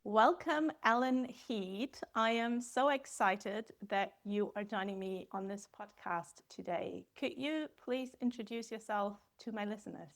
Welcome, Ellen Heed. I am so excited that you are joining me on this podcast today. Could you please introduce yourself to my listeners?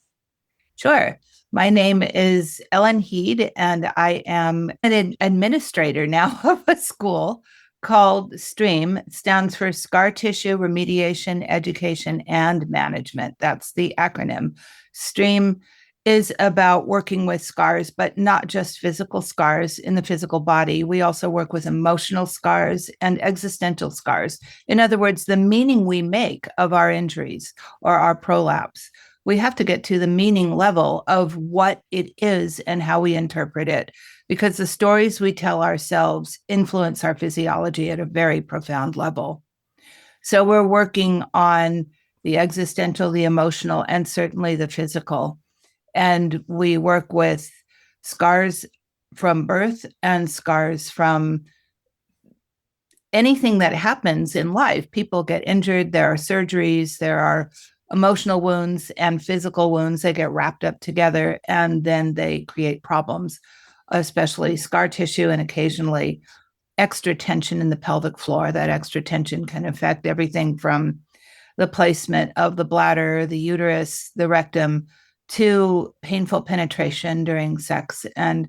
Sure. My name is Ellen Heed, and I am an administrator now of a school called STREAM. It stands for Scar Tissue Remediation, Education, and Management. That's the acronym. STREAM is about working with scars, but not just physical scars in the physical body. We also work with emotional scars and existential scars. In other words, the meaning we make of our injuries or our prolapse. We have to get to the meaning level of what it is and how we interpret it, because the stories we tell ourselves influence our physiology at a very profound level. So we're working on the existential, the emotional, and certainly the physical. And we work with scars from birth and scars from anything that happens in life. People get injured, there are surgeries, there are emotional wounds and physical wounds. They get wrapped up together and then they create problems, especially scar tissue and occasionally extra tension in the pelvic floor. That extra tension can affect everything from the placement of the bladder, the uterus, the rectum, to painful penetration during sex, and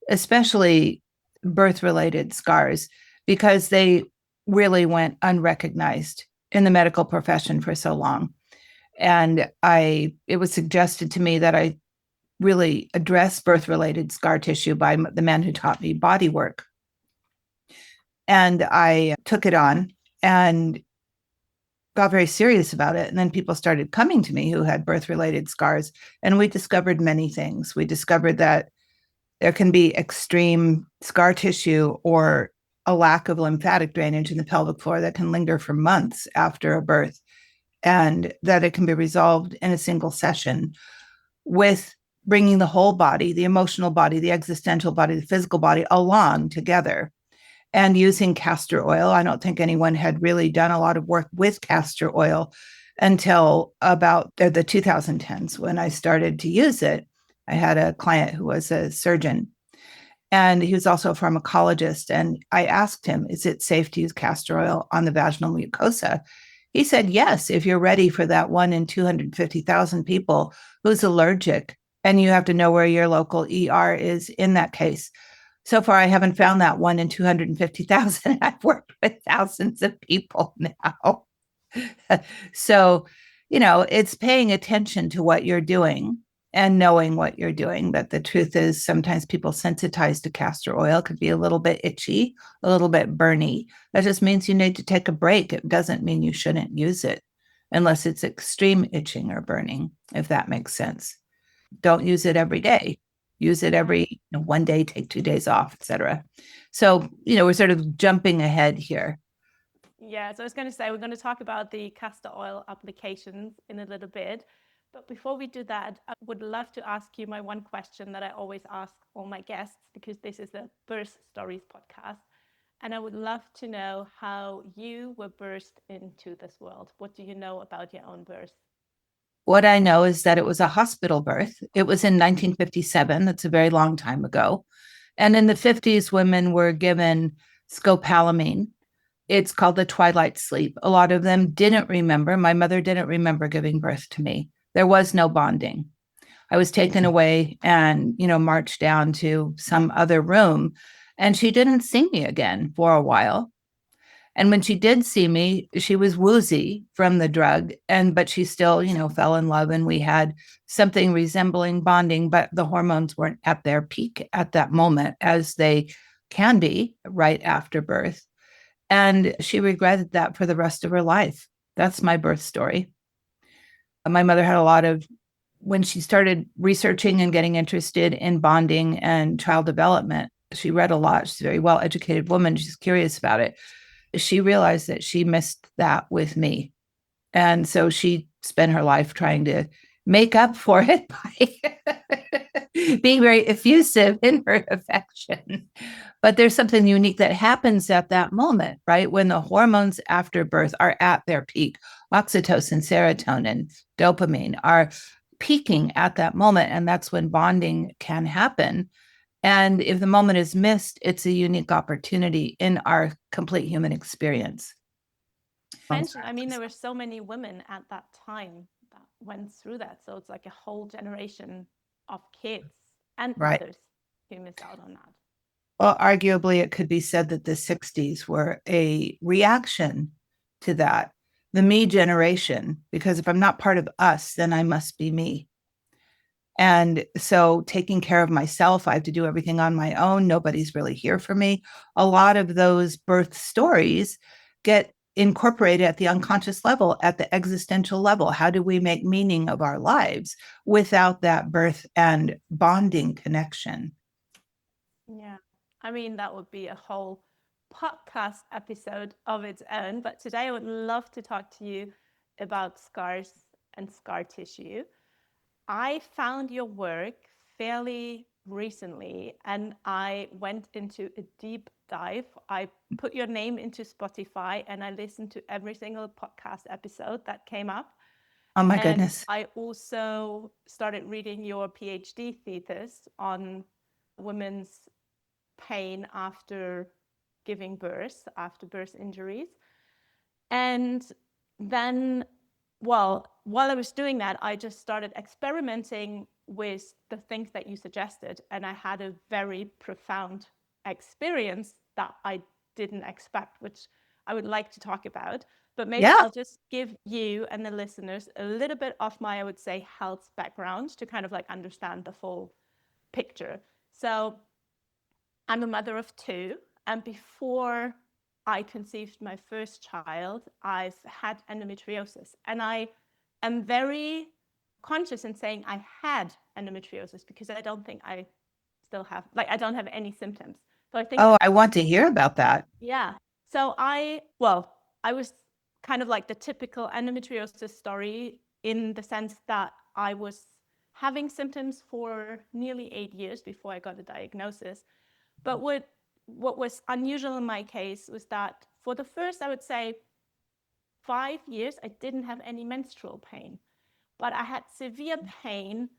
especially birth related scars, because they really went unrecognized in the medical profession for so long. And it was suggested to me that I really address birth related scar tissue by the man who taught me body work. And I took it on and got very serious about it. And then people started coming to me who had birth related scars. And we discovered many things. We discovered that there can be extreme scar tissue or a lack of lymphatic drainage in the pelvic floor that can linger for months after a birth, and that it can be resolved in a single session with bringing the whole body, the emotional body, the existential body, the physical body along together. And using castor oil. I don't think anyone had really done a lot of work with castor oil until about the 2010s when I started to use it. I had a client who was a surgeon, and he was also a pharmacologist. And I asked him, is it safe to use castor oil on the vaginal mucosa? He said, yes, if you're ready for that 1 in 250,000 people who's allergic, and you have to know where your local ER is in that case. So far, I haven't found that 1 in 250,000. I've worked with thousands of people now. So, it's paying attention to what you're doing and knowing what you're doing. But the truth is, sometimes people sensitized to castor oil could be a little bit itchy, a little bit burny. That just means you need to take a break. It doesn't mean you shouldn't use it unless it's extreme itching or burning, if that makes sense. Don't use it every day. Use it every one day, take 2 days off, etc. So, we're sort of jumping ahead here. Yeah, so I was going to say we're going to talk about the castor oil applications in a little bit. But before we do that, I would love to ask you my one question that I always ask all my guests, because this is a birth stories podcast. And I would love to know how you were birthed into this world. What do you know about your own birth? What I know is that it was a hospital birth. It was in 1957. That's a very long time ago. And in the 50s, women were given scopolamine. It's called the twilight sleep. A lot of them didn't remember. My mother didn't remember giving birth to me. There was no bonding. I was taken away and, marched down to some other room. And she didn't see me again for a while. And when she did see me, she was woozy from the drug, but she still, fell in love, and we had something resembling bonding, but the hormones weren't at their peak at that moment, as they can be right after birth. And she regretted that for the rest of her life. That's my birth story. My mother had a lot of, when she started researching and getting interested in bonding and child development, she read a lot. She's a very well-educated woman. She's curious about it. She realized that she missed that with me. And so she spent her life trying to make up for it by being very effusive in her affection. But there's something unique that happens at that moment, right? When the hormones after birth are at their peak, oxytocin, serotonin, dopamine are peaking at that moment. And that's when bonding can happen. And if the moment is missed, it's a unique opportunity in our complete human experience. I mean, there were so many women at that time that went through that. So it's like a whole generation of kids and Right. mothers who missed out on that. Well, arguably, it could be said that the 60s were a reaction to that, the me generation, because if I'm not part of us, then I must be me. And so taking care of myself, I have to do everything on my own. Nobody's really here for me. A lot of those birth stories get incorporated at the unconscious level, at the existential level. How do we make meaning of our lives without that birth and bonding connection? Yeah. I mean, that would be a whole podcast episode of its own. But today I would love to talk to you about scars and scar tissue. I found your work fairly recently and I went into a deep dive. I put your name into Spotify and I listened to every single podcast episode that came up. Oh my And goodness. I also started reading your PhD thesis on women's pain after giving birth, after birth injuries. And then, well, while I was doing that, I just started experimenting with the things that you suggested. And I had a very profound experience that I didn't expect, which I would like to talk about. But maybe Yeah. I'll just give you and the listeners a little bit of my, I would say, health background to kind of like understand the full picture. So I'm a mother of two, and before I conceived my first child, I've had endometriosis. And I am very conscious in saying I had endometriosis because I don't think I still have, like, I don't have any symptoms. So I think, Oh, I want to hear about that. yeah. So I was kind of like the typical endometriosis story in the sense that I was having symptoms for nearly 8 years before I got a diagnosis. But what was unusual in my case was that for the first, I would say, 5 years, I didn't have any menstrual pain, but I had severe pain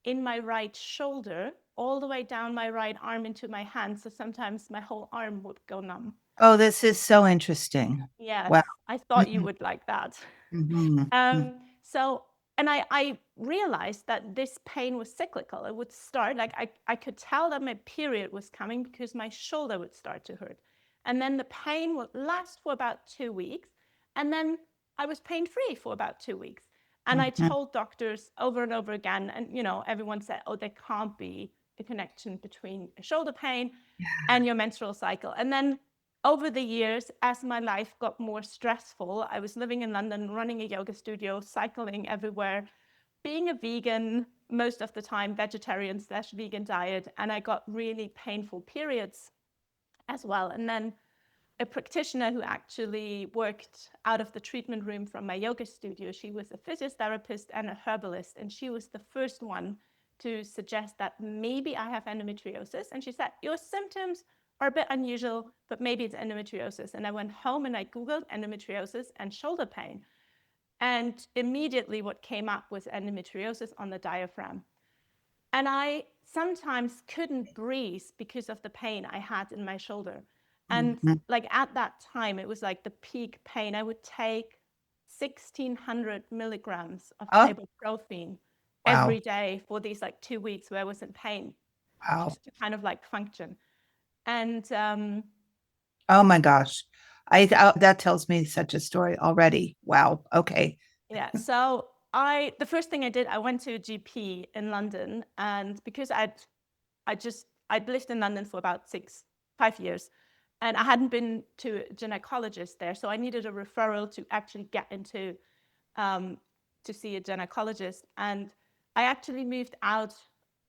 in my right shoulder, all the way down my right arm into my hand. So sometimes my whole arm would go numb. Oh, this is so interesting. Yes, Wow. I thought you would like that. Mm-hmm. So, and I realized that this pain was cyclical. It would start, like I could tell that my period was coming because my shoulder would start to hurt. And then the pain would last for about 2 weeks. And then I was pain free for about 2 weeks. And I Mm-hmm. told doctors over and over again, and everyone said, oh, there can't be a connection between a shoulder pain and your menstrual cycle. And then over the years, as my life got more stressful, I was living in London, running a yoga studio, cycling everywhere, being a vegan, most of the time vegetarian/vegan diet, and I got really painful periods as well. And then a practitioner who actually worked out of the treatment room from my yoga studio, she was a physiotherapist and a herbalist, and she was the first one to suggest that maybe I have endometriosis. And she said, your symptoms are a bit unusual, but maybe it's endometriosis. And I went home and I Googled endometriosis and shoulder pain. And immediately what came up was endometriosis on the diaphragm. And I sometimes couldn't breathe because of the pain I had in my shoulder. And Mm-hmm. like at that time, it was like the peak pain. I would take 1,600 milligrams of Oh, ibuprofen wow. every day for these like 2 weeks where I was in pain, Wow. just to kind of like function. And Oh my gosh. That tells me such a story already. Wow. Okay. yeah, so the first thing I did, I went to a GP in London, and because I'd lived in London for about 5 years, and I hadn't been to a gynecologist there, so I needed a referral to actually get into to see a gynecologist. And I actually moved out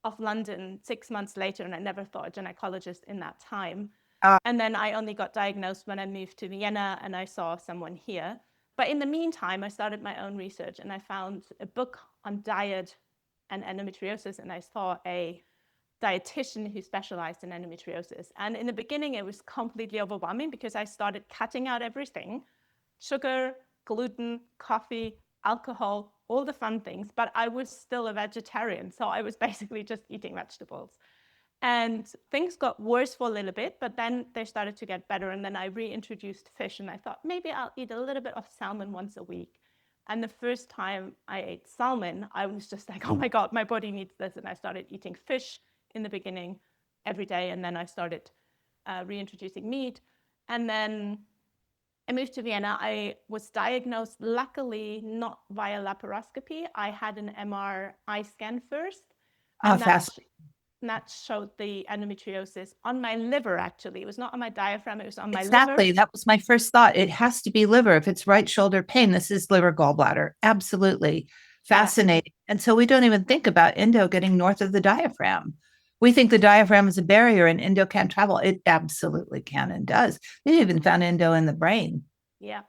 of London 6 months later, and I never thought a gynecologist in that time. Uh, And then I only got diagnosed when I moved to Vienna, and I saw someone here. But in the meantime, I started my own research, and I found a book on diet and endometriosis, and I saw a dietitian who specialized in endometriosis. And in the beginning, it was completely overwhelming because I started cutting out everything: sugar, gluten, coffee, alcohol, all the fun things. But I was still a vegetarian. So I was basically just eating vegetables. And things got worse for a little bit, but then they started to get better. And then I reintroduced fish, and I thought maybe I'll eat a little bit of salmon once a week. And the first time I ate salmon, I was just like, oh my God, my body needs this. And I started eating fish in the beginning every day. And then I started reintroducing meat. And then I moved to Vienna. I was diagnosed, luckily, not via laparoscopy. I had an MRI scan first. Oh, And fascinating. that showed the endometriosis on my liver, actually. It was not on my diaphragm, it was on my Exactly. liver. That was my first thought. It has to be liver. If it's right shoulder pain, this is liver gallbladder. Absolutely. Fascinating. And so we don't even think about endo getting north of the diaphragm. We think the diaphragm is a barrier and endo can't travel. It absolutely can and does. They even found endo in the brain. Yeah.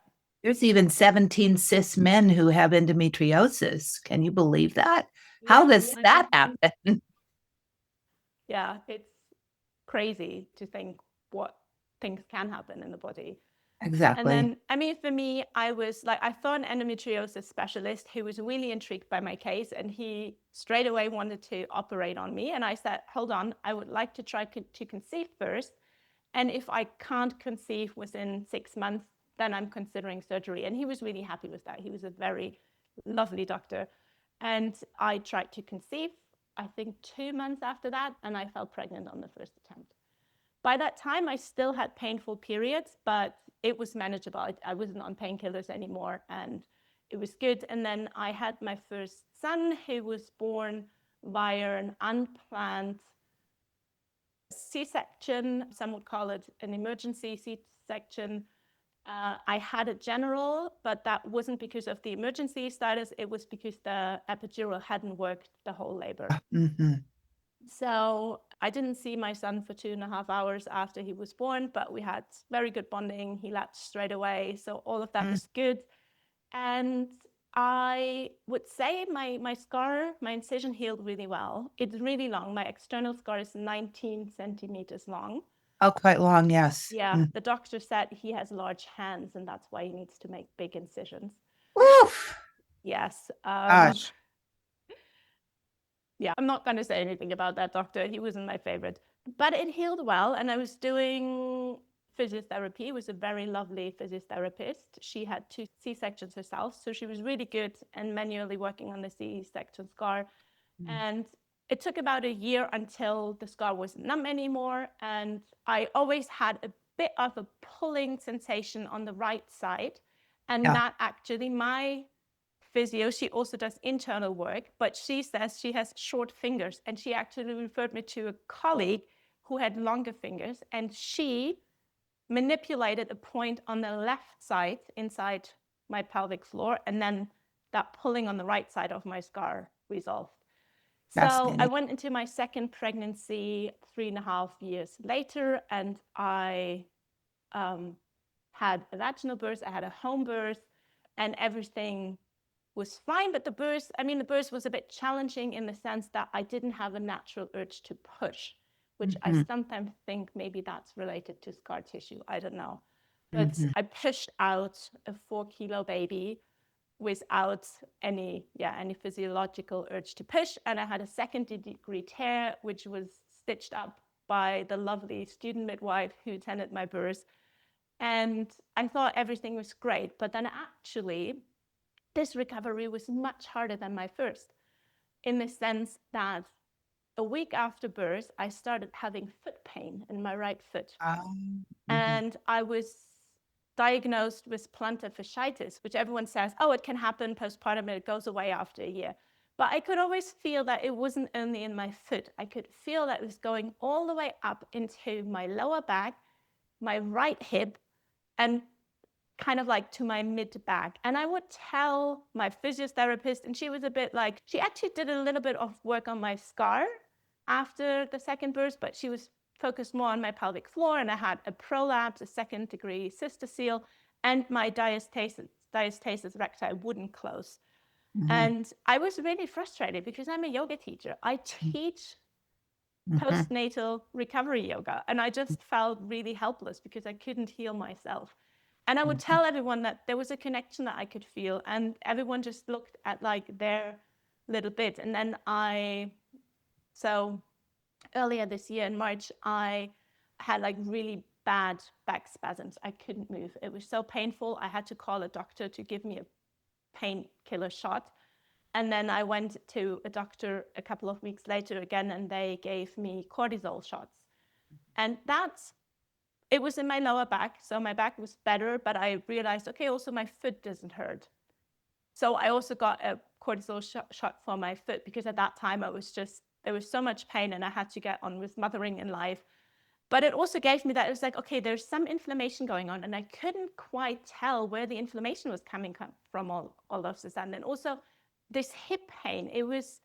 There's even 17 cis men who have endometriosis. Can you believe that? How does that happen? Yeah, it's crazy to think what things can happen in the body. And Exactly. then, I mean, for me, I saw an endometriosis specialist who was really intrigued by my case, and he straight away wanted to operate on me. And I said, hold on, I would like to try to conceive first. And if I can't conceive within 6 months, then I'm considering surgery. And he was really happy with that. He was a very lovely doctor. And I tried to conceive, I think 2 months after that, and I fell pregnant on the first attempt. By that time, I still had painful periods, but it was manageable. I wasn't on painkillers anymore, and it was good. And then I had my first son, who was born via an unplanned C-section. Some would call it an emergency C-section. I had a general, but that wasn't because of the emergency status. It was because the epidural hadn't worked the whole labor. Mm-hmm. So I didn't see my son for 2.5 hours after he was born, but we had very good bonding. He latched straight away. So all of that was good. And I would say my scar, my incision healed really well. It's really long. My external scar is 19 centimeters long. Oh, quite long, yes. Yeah, the doctor said he has large hands, and that's why he needs to make big incisions. Oof. Yes. Gosh. Yeah, I'm not going to say anything about that doctor. He wasn't my favorite. But it healed well, and I was doing physiotherapy. It was a very lovely physiotherapist. She had 2 C-sections herself, so she was really good and manually working on the C-section scar. And it took about a year until the scar wasn't numb anymore. And I always had a bit of a pulling sensation on the right side. And that actually, my physio, she also does internal work, but she says she has short fingers. And she actually referred me to a colleague who had longer fingers. And she manipulated a point on the left side inside my pelvic floor. And then that pulling on the right side of my scar resolved. So I went into my second pregnancy 3.5 years later, and I had a vaginal birth, I had a home birth, and everything was fine. But the birth was a bit challenging in the sense that I didn't have a natural urge to push, which I sometimes think maybe that's related to scar tissue. I don't know. But I pushed out a 4-kilo baby without any physiological urge to push. And I had a second-degree tear, which was stitched up by the lovely student midwife who attended my birth. And I thought everything was great. But then actually, this recovery was much harder than my first, in the sense that a week after birth, I started having foot pain in my right foot. And I was diagnosed with plantar fasciitis, which everyone says, oh, it can happen postpartum and it goes away after a year. But I could always feel that it wasn't only in my foot. I could feel that it was going all the way up into my lower back, my right hip, and kind of like to my mid-back. And I would tell my physiotherapist, and she was a bit like, she actually did a little bit of work on my scar after the second birth, but she was focused more on my pelvic floor, and I had a prolapse, a second-degree cystocele, and my diastasis recti wouldn't close. And I was really frustrated because I'm a yoga teacher. I teach postnatal recovery yoga, and I just felt really helpless because I couldn't heal myself. And I would tell everyone that there was a connection that I could feel, and everyone just looked at like their little bit. And then so earlier this year in March, I had like really bad back spasms. I couldn't move. It was so painful. I had to call a doctor to give me a painkiller shot. And then I went to a doctor a couple of weeks later again, and they gave me cortisol shots. And it was in my lower back, so my back was better, but I realized, okay, also my foot doesn't hurt. So I also got a cortisol shot for my foot, because at that time there was so much pain and I had to get on with mothering in life. But it also gave me that, it was like, okay, there's some inflammation going on, and I couldn't quite tell where the inflammation was coming from all of a sudden. And also this hip pain, it was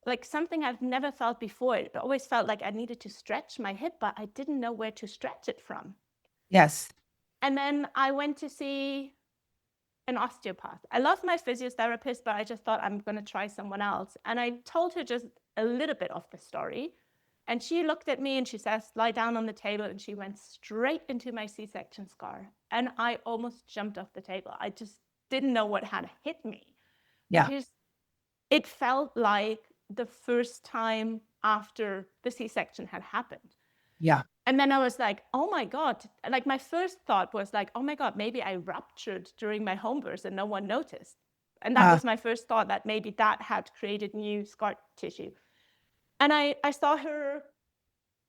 like something I've never felt before. It always felt like I needed to stretch my hip, but I didn't know where to stretch it from. Yes. And then I went to see an osteopath. I love my physiotherapist, but I just thought I'm going to try someone else. And I told her just a little bit of the story. And she looked at me and she says, lie down on the table. And she went straight into my C-section scar. And I almost jumped off the table. I just didn't know what had hit me. Yeah. Because it felt like the first time after the C-section had happened. Yeah. And then I was like, oh my God. Like my first thought was like, oh my God, maybe I ruptured during my home birth and no one noticed. And that was my first thought, that maybe that had created new scar tissue. And I saw her,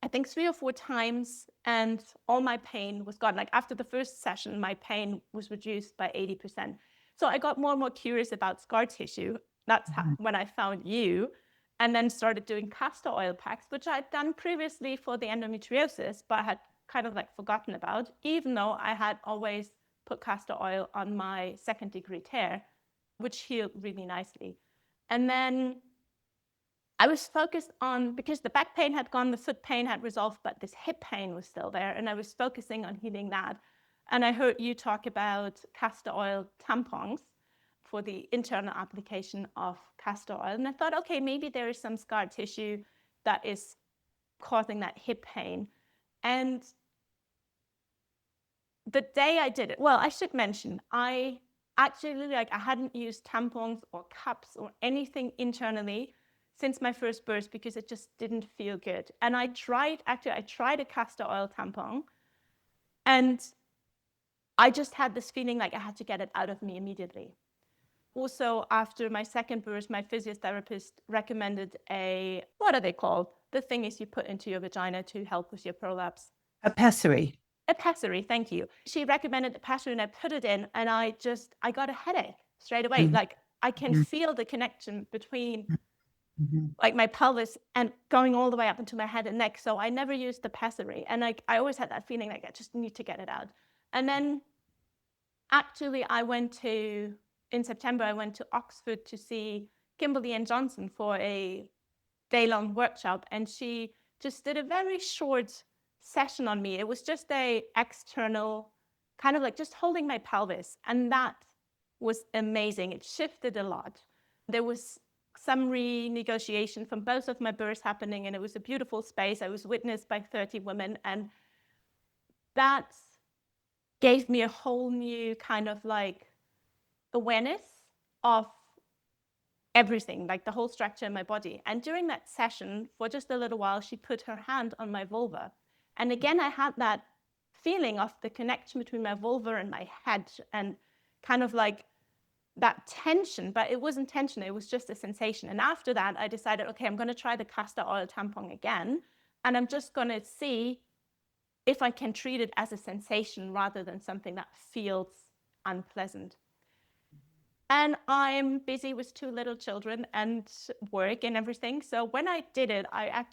I think 3 or 4 times, and all my pain was gone. Like after the first session, my pain was reduced by 80%. So I got more and more curious about scar tissue. That's when I found you, and then started doing castor oil packs, which I'd done previously for the endometriosis, but I had kind of like forgotten about, even though I had always put castor oil on my 2nd-degree tear, which healed really nicely. And then I was focused on, because the back pain had gone, the foot pain had resolved, but this hip pain was still there. And I was focusing on healing that. And I heard you talk about castor oil tampons for the internal application of castor oil. And I thought, okay, maybe there is some scar tissue that is causing that hip pain. And the day I did it, well, I should mention, I actually, I hadn't used tampons or cups or anything internally since my first birth, because it just didn't feel good. And I tried a castor oil tampon, and I just had this feeling like I had to get it out of me immediately. Also, after my 2nd birth, my physiotherapist recommended what are they called? The thingies you put into your vagina to help with your prolapse. A pessary. A pessary, thank you. She recommended a pessary, and I put it in, and I got a headache straight away. Like I can feel the connection between like my pelvis and going all the way up into my head and neck. So I never used the pessary. And I always had that feeling like I just need to get it out. And then actually in September, I went to Oxford to see Kimberly and Johnson for a day-long workshop. And she just did a very short session on me. It was just a external kind of like just holding my pelvis. And that was amazing. It shifted a lot. There was some renegotiation from both of my births happening, and it was a beautiful space. I was witnessed by 30 women, and that gave me a whole new kind of like awareness of everything, like the whole structure in my body. And during that session, for just a little while, she put her hand on my vulva. And again, I had that feeling of the connection between my vulva and my head, and kind of like that tension, but it wasn't tension, it was just a sensation. And after that, I decided, okay, I'm going to try the castor oil tampon again, and I'm just going to see if I can treat it as a sensation rather than something that feels unpleasant. And I'm busy with 2 little children and work and everything. So when I did it, I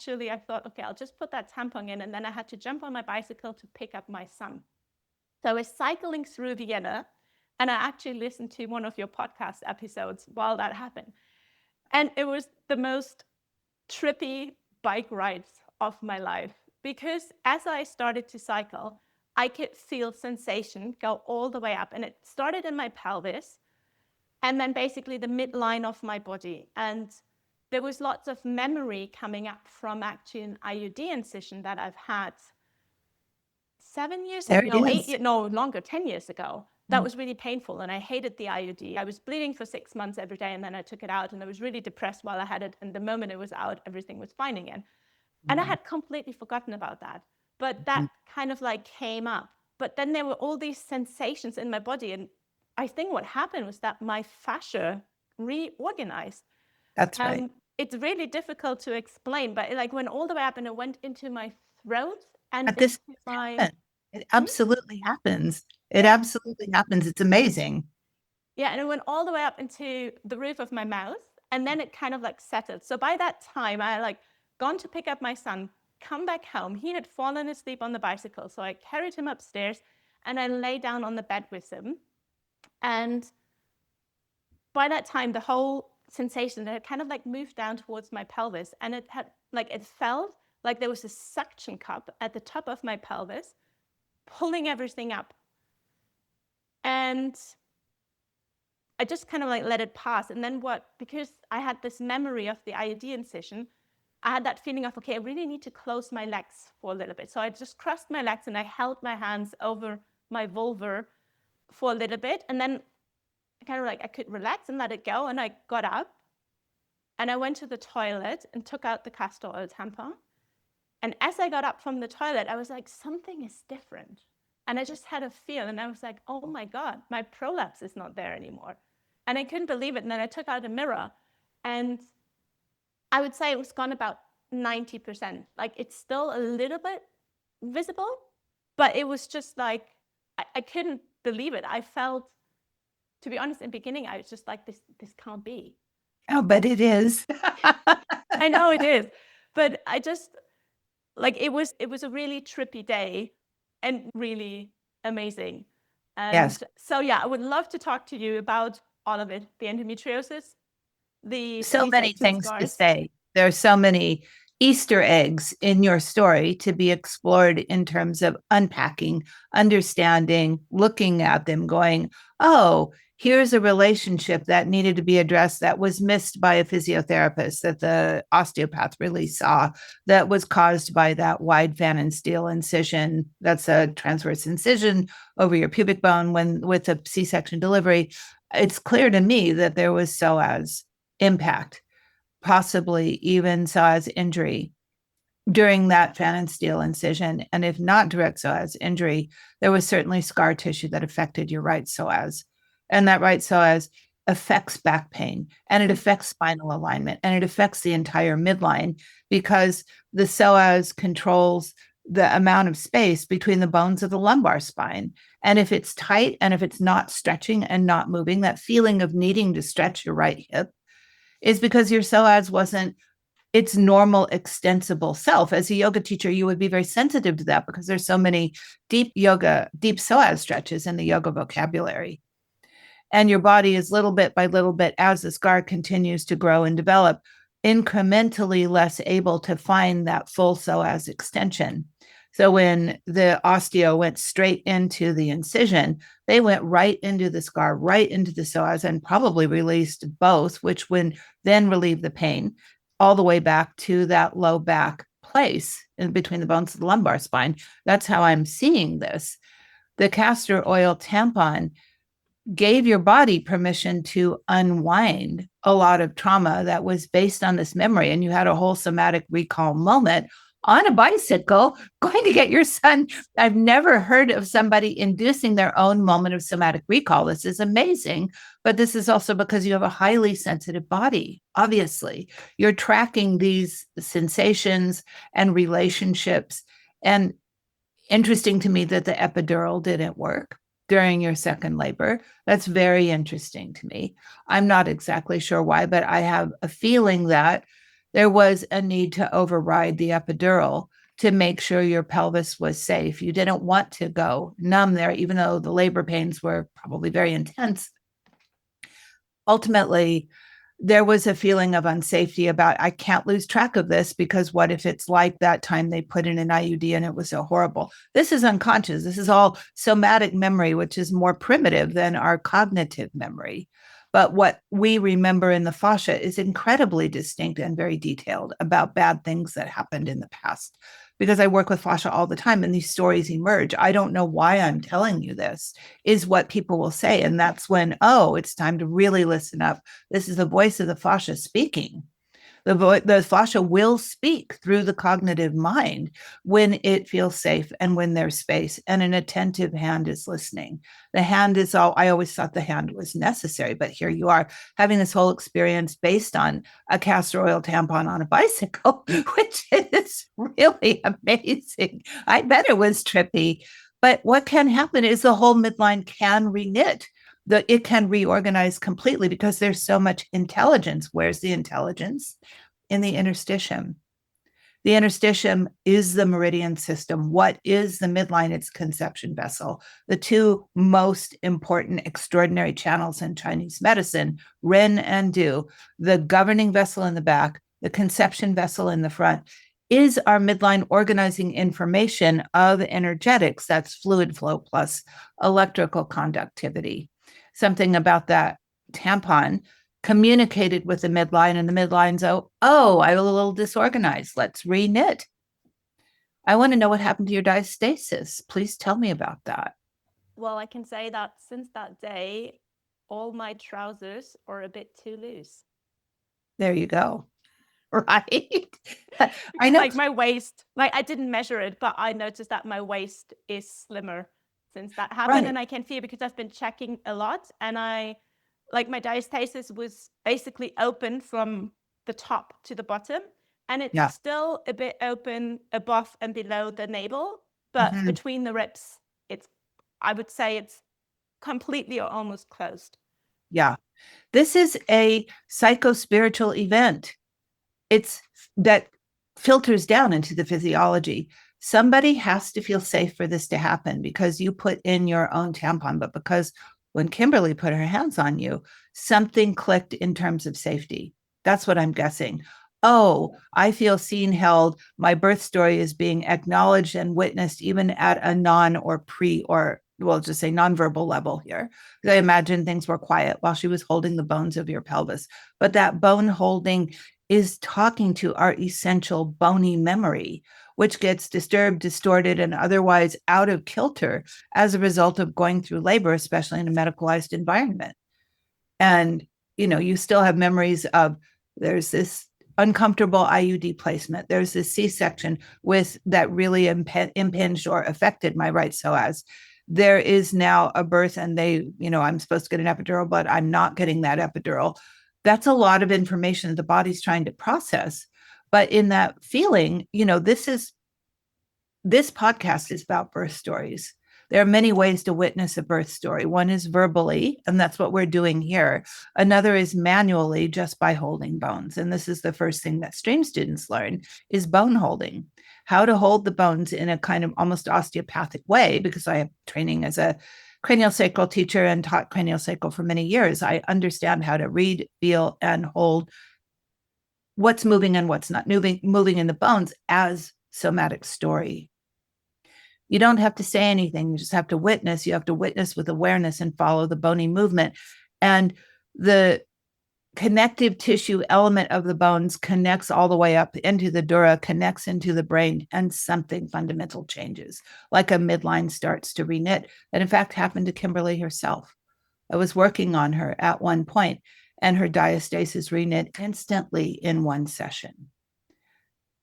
thought, okay, I'll just put that tampon in, and then I had to jump on my bicycle to pick up my son. So I was cycling through Vienna, and I actually listened to one of your podcast episodes while that happened. And it was the most trippy bike rides of my life, because as I started to cycle, I could feel sensation go all the way up. And it started in my pelvis, and then basically the midline of my body. And there was lots of memory coming up from actually an IUD incision that I've had 7 years ago, no, 8 years, no, longer, 10 years ago. That was really painful, and I hated the IUD. I was bleeding for 6 months every day, and then I took it out, and I was really depressed while I had it. And the moment it was out, everything was fine again. And I had completely forgotten about that. But that kind of like came up. But then there were all these sensations in my body. And I think what happened was that my fascia reorganized. That's right. It's really difficult to explain, but it like went all the way up and it went into my throat and But this into my... happens. It absolutely happens. It absolutely happens. It's amazing. Yeah, and it went all the way up into the roof of my mouth, and then it kind of like settled. So by that time, I had like gone to pick up my son, come back home. He had fallen asleep on the bicycle, so I carried him upstairs, and I lay down on the bed with him. And by that time, the whole sensation had kind of like moved down towards my pelvis, and it had like it felt like there was a suction cup at the top of my pelvis, pulling everything up. And I just kind of like let it pass. And then because I had this memory of the IUD incision, I had that feeling of, okay, I really need to close my legs for a little bit. So I just crossed my legs and I held my hands over my vulva for a little bit. And then kind of like I could relax and let it go. And I got up and I went to the toilet and took out the castor oil tampon. And as I got up from the toilet, I was like, something is different. And I just had a feel, and I was like, oh my God, my prolapse is not there anymore. And I couldn't believe it. And then I took out a mirror, and I would say it was gone about 90%. Like, it's still a little bit visible, but it was just like, I couldn't believe it. I felt, to be honest, in the beginning, I was just like, this can't be. Oh, but it is. I know it is. But I just, like, it was a really trippy day and really amazing. And Yes. so, yeah, I would love to talk to you about all of it, the endometriosis, So many things to scars. say. There are so many Easter eggs in your story to be explored in terms of unpacking, understanding, looking at them, going, oh, here's a relationship that needed to be addressed that was missed by a physiotherapist that the osteopath really saw, that was caused by that wide fan and steel incision. That's a transverse incision over your pubic bone with a C-section delivery. It's clear to me that there was psoas impact, possibly even psoas injury during that fan and steel incision. And if not direct psoas injury, there was certainly scar tissue that affected your right psoas. And that right psoas affects back pain, and it affects spinal alignment, and it affects the entire midline, because the psoas controls the amount of space between the bones of the lumbar spine. And if it's tight and if it's not stretching and not moving, that feeling of needing to stretch your right hip is because your psoas wasn't its normal extensible self. As a yoga teacher, you would be very sensitive to that because there's so many deep psoas stretches in the yoga vocabulary. And your body is little bit by little bit, as the scar continues to grow and develop, incrementally less able to find that full psoas extension. So when the osteo went straight into the incision, they went right into the scar, right into the psoas, and probably released both, which would then relieve the pain all the way back to that low back place in between the bones of the lumbar spine. That's how I'm seeing this. The castor oil tampon gave your body permission to unwind a lot of trauma that was based on this memory. And you had a whole somatic recall moment on a bicycle going to get your son. I've never heard of somebody inducing their own moment of somatic recall. This is amazing. But this is also because you have a highly sensitive body. Obviously, you're tracking these sensations and relationships. And interesting to me that the epidural didn't work during your second labor. That's very interesting to me. I'm not exactly sure why, but I have a feeling that there was a need to override the epidural to make sure your pelvis was safe. You didn't want to go numb there, even though the labor pains were probably very intense. Ultimately, there was a feeling of unsafety about, I can't lose track of this, because what if it's like that time they put in an IUD and it was so horrible? This is unconscious. This is all somatic memory, which is more primitive than our cognitive memory. But what we remember in the fascia is incredibly distinct and very detailed about bad things that happened in the past. Because I work with fascia all the time and these stories emerge. I don't know why I'm telling you this, is what people will say. And that's when, oh, it's time to really listen up. This is the voice of the fascia speaking. The fascia will speak through the cognitive mind when it feels safe and when there's space, and an attentive hand is listening. The hand is all, I always thought the hand was necessary, but here you are having this whole experience based on a castor oil tampon on a bicycle, which is really amazing. I bet it was trippy. But what can happen is the whole midline can reknit. It can reorganize completely because there's so much intelligence. Where's the intelligence? In the interstitium. The interstitium is the meridian system. What is the midline? It's conception vessel. The two most important extraordinary channels in Chinese medicine, Ren and Du, the governing vessel in the back, the conception vessel in the front, is our midline organizing information of energetics. That's fluid flow plus electrical conductivity. Something about that tampon communicated with the midline, and the midline's, oh, I'm a little disorganized. Let's reknit. I want to know what happened to your diastasis. Please tell me about that. Well, I can say that since that day, all my trousers are a bit too loose. There you go. Right? I know. Like my waist, like I didn't measure it, but I noticed that my waist is slimmer since that happened. Right. And I can feel because I've been checking a lot, and like my diastasis was basically open from the top to the bottom, and it's still a bit open above and below the navel, but between the ribs, I would say it's completely or almost closed. Yeah. This is a psycho-spiritual event. It's that filters down into the physiology. Somebody has to feel safe for this to happen because you put in your own tampon, but because when Kimberly put her hands on you, something clicked in terms of safety. That's what I'm guessing. Oh, I feel seen, held. My birth story is being acknowledged and witnessed even at a non or pre or we'll just say nonverbal level here. I imagine things were quiet while she was holding the bones of your pelvis. But that bone holding is talking to our essential bony memory, which gets disturbed, distorted, and otherwise out of kilter as a result of going through labor, especially in a medicalized environment. And, you still have memories of there's this uncomfortable IUD placement. There's this C-section with that really impinged or affected my right psoas. There is now a birth and I'm supposed to get an epidural, but I'm not getting that epidural. That's a lot of information that the body's trying to process. But in that feeling, this podcast is about birth stories. There are many ways to witness a birth story. One is verbally, and that's what we're doing here. Another is manually, just by holding bones. And this is the first thing that stream students learn is bone holding, how to hold the bones in a kind of almost osteopathic way, because I have training as a craniosacral teacher and taught craniosacral for many years. I understand how to read, feel, and hold what's moving and what's not moving in the bones as somatic story. You don't have to say anything. You just have to witness. You have to witness with awareness and follow the bony movement. And the connective tissue element of the bones connects all the way up into the dura, connects into the brain, and something fundamental changes, like a midline starts to reknit. That in fact happened to Kimberly herself. I was working on her at one point, and her diastasis reknit instantly in one session.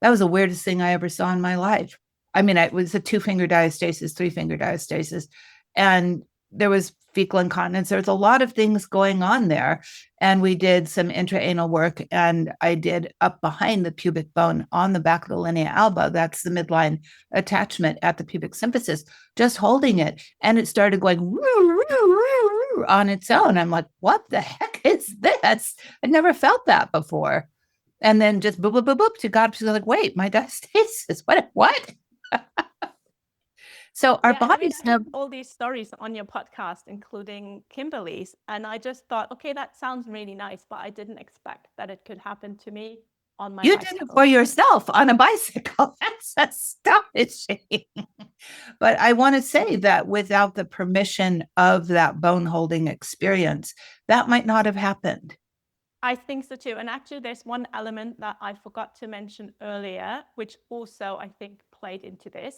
That was the weirdest thing I ever saw in my life. I mean, it was a 2-finger diastasis, 3-finger diastasis, and there was fecal incontinence. There's a lot of things going on there. And we did some intraanal work, and I did up behind the pubic bone on the back of the linea alba. That's the midline attachment at the pubic symphysis, just holding it. And it started going on its own. I'm like, what the heck is this? I'd never felt that before. And then just boop, boop, boop, boop, she got up. She's like, wait, my diastasis, what? So our bodies have all these stories on your podcast, including Kimberly's. And I just thought, okay, that sounds really nice, but I didn't expect that it could happen to me on my bicycle. You did it for yourself on a bicycle. That's astonishing. But I want to say that without the permission of that bone holding experience, that might not have happened. I think so too. And actually, there's one element that I forgot to mention earlier, which also I think played into this.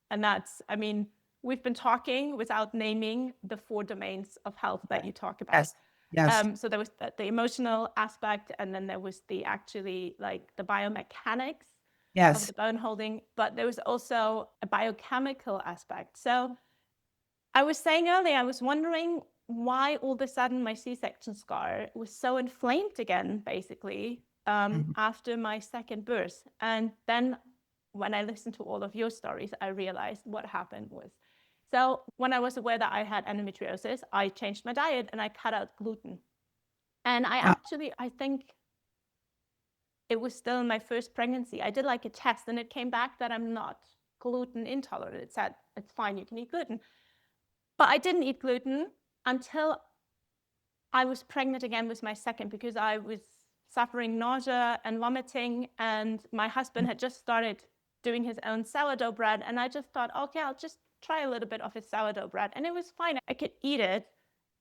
And that's, I mean, we've been talking without naming the 4 domains of health that you talk about. Yes. Yes. So there was the emotional aspect, and then there was the actually like the biomechanics of Yes. the bone holding, but there was also a biochemical aspect. So I was saying earlier, I was wondering why all of a sudden my C-section scar was so inflamed again, basically, Mhm. after my second birth. And then when I listened to all of your stories, I realized what happened was, so when I was aware that I had endometriosis, I changed my diet and I cut out gluten. And I think it was still in my first pregnancy. I did like a test and it came back that I'm not gluten intolerant. It said, it's fine, you can eat gluten. But I didn't eat gluten until I was pregnant again with my second, because I was suffering nausea and vomiting, and my husband had just started doing his own sourdough bread. And I just thought, okay, I'll just try a little bit of his sourdough bread. And it was fine. I could eat it,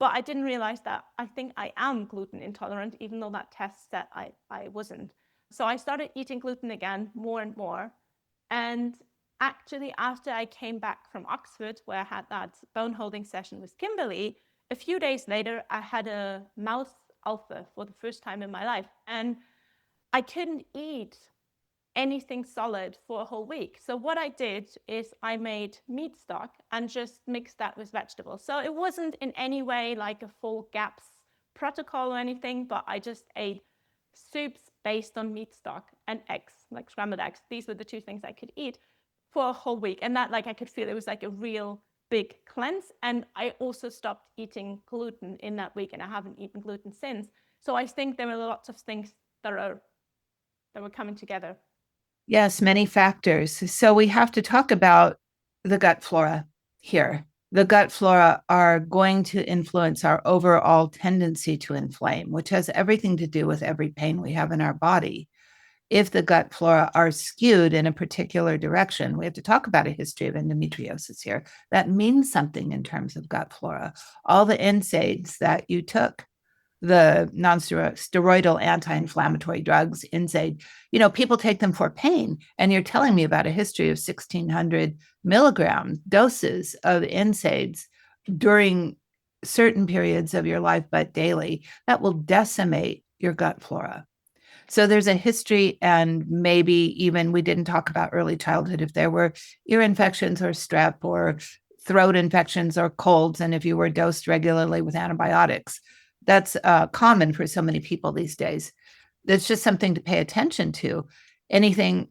but I didn't realize that I think I am gluten intolerant, even though that test said I wasn't. So I started eating gluten again, more and more. And actually, after I came back from Oxford, where I had that bone holding session with Kimberly, a few days later, I had a mouth ulcer for the first time in my life. And I couldn't eat anything solid for a whole week. So what I did is I made meat stock and just mixed that with vegetables. So it wasn't in any way like a full GAPS protocol or anything, but I just ate soups based on meat stock and eggs, like scrambled eggs. These were the two things I could eat for a whole week. And that, like, I could feel it was like a real big cleanse. And I also stopped eating gluten in that week, and I haven't eaten gluten since. So I think there were lots of things that were coming together. Yes, many factors. So we have to talk about the gut flora here. The gut flora are going to influence our overall tendency to inflame, which has everything to do with every pain we have in our body. If the gut flora are skewed in a particular direction, we have to talk about a history of endometriosis here. That means something in terms of gut flora. All the NSAIDs that you took, the non-steroidal anti-inflammatory drugs, NSAID, people take them for pain. And you're telling me about a history of 1,600 milligram doses of NSAIDs during certain periods of your life, but daily. That will decimate your gut flora. So there's a history, and maybe even we didn't talk about early childhood, if there were ear infections or strep or throat infections or colds, and if you were dosed regularly with antibiotics. That's common for so many people these days. That's just something to pay attention to. The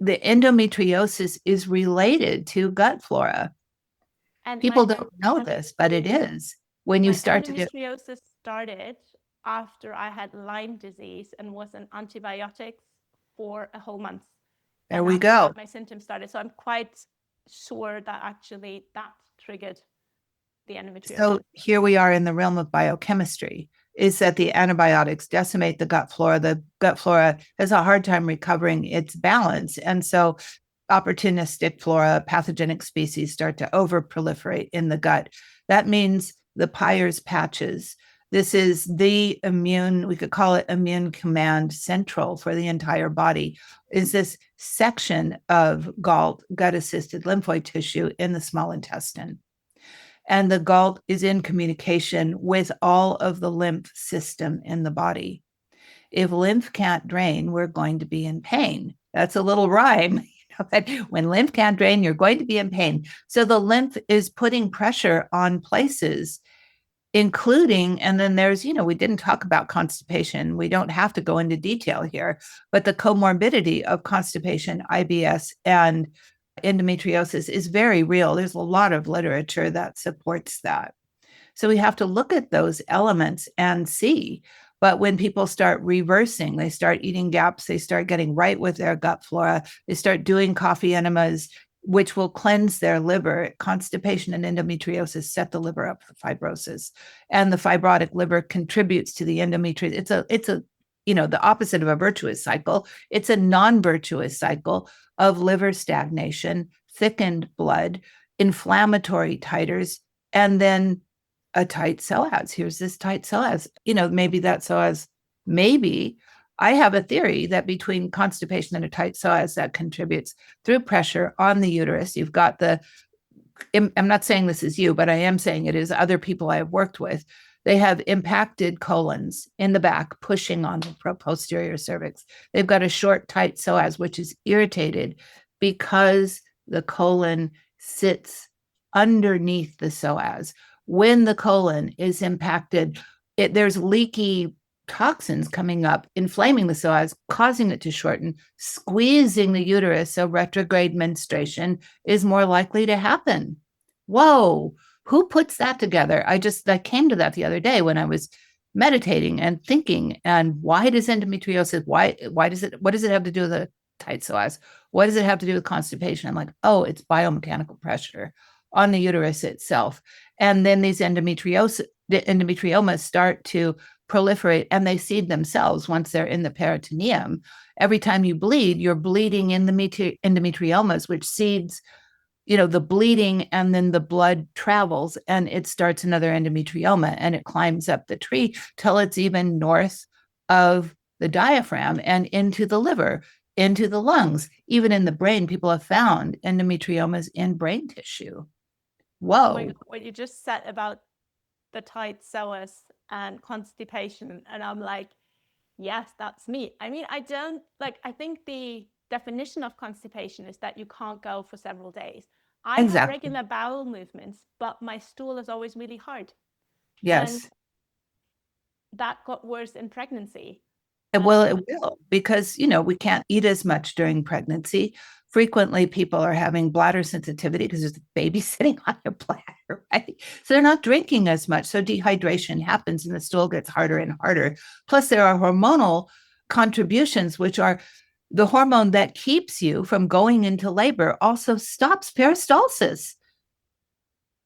endometriosis is related to gut flora. And People don't know this, but it is. When you my start to do, endometriosis started after I had Lyme disease and was on antibiotics for a whole month. there And we after go. that, my symptoms started. So I'm quite sure that actually that triggered the endometriosis. So here we are in the realm of biochemistry, is that the antibiotics decimate the gut flora. The gut flora has a hard time recovering its balance. And so opportunistic flora, pathogenic species start to overproliferate in the gut. That means the Peyer's patches. This is the immune, we could call it immune command central for the entire body, is this section of GALT, gut-assisted lymphoid tissue in the small intestine. And the GALT is in communication with all of the lymph system in the body. If lymph can't drain, we're going to be in pain. That's a little rhyme. When lymph can't drain, you're going to be in pain. So the lymph is putting pressure on places, including, and then there's, we didn't talk about constipation. We don't have to go into detail here, but the comorbidity of constipation, IBS, and endometriosis is very real. There's a lot of literature that supports that. So we have to look at those elements and see. But when people start reversing, they start eating GAPS, they start getting right with their gut flora, they start doing coffee enemas, which will cleanse their liver. Constipation and endometriosis set the liver up for fibrosis. And the fibrotic liver contributes to the endometriosis. It's a the opposite of a virtuous cycle. It's a non-virtuous cycle of liver stagnation, thickened blood, inflammatory titers, and then a tight psoas. Here's this tight psoas. Maybe that psoas, maybe I have a theory that between constipation and a tight psoas that contributes through pressure on the uterus. You've got I'm not saying this is you, but I am saying it is other people I have worked with. They have impacted colons in the back, pushing on the posterior cervix. They've got a short, tight psoas, which is irritated because the colon sits underneath the psoas. When the colon is impacted, there's leaky toxins coming up, inflaming the psoas, causing it to shorten, squeezing the uterus, so retrograde menstruation is more likely to happen. Whoa, who puts that together? I came to that the other day when I was meditating and thinking, and why does endometriosis, what does it have to do with a tight psoas? What does it have to do with constipation? I'm like, oh, it's biomechanical pressure on the uterus itself. And then these endometriomas start to proliferate, and they seed themselves once they're in the peritoneum. Every time you bleed, you're bleeding in the endometriomas, which seeds, the bleeding, and then the blood travels and it starts another endometrioma, and it climbs up the tree till it's even north of the diaphragm and into the liver, into the lungs. Even in the brain, people have found endometriomas in brain tissue. Whoa. Oh my God, what you just said about the tight psoas and constipation, and I'm like, yes, that's me. I mean, I think the definition of constipation is that you can't go for several days. I have regular bowel movements, but my stool is always really hard. Yes. And that got worse in pregnancy. Well, it will, because, we can't eat as much during pregnancy. Frequently, people are having bladder sensitivity because there's a baby sitting on your bladder, right? So they're not drinking as much. So dehydration happens and the stool gets harder and harder. Plus, there are hormonal contributions, which are the hormone that keeps you from going into labor also stops peristalsis.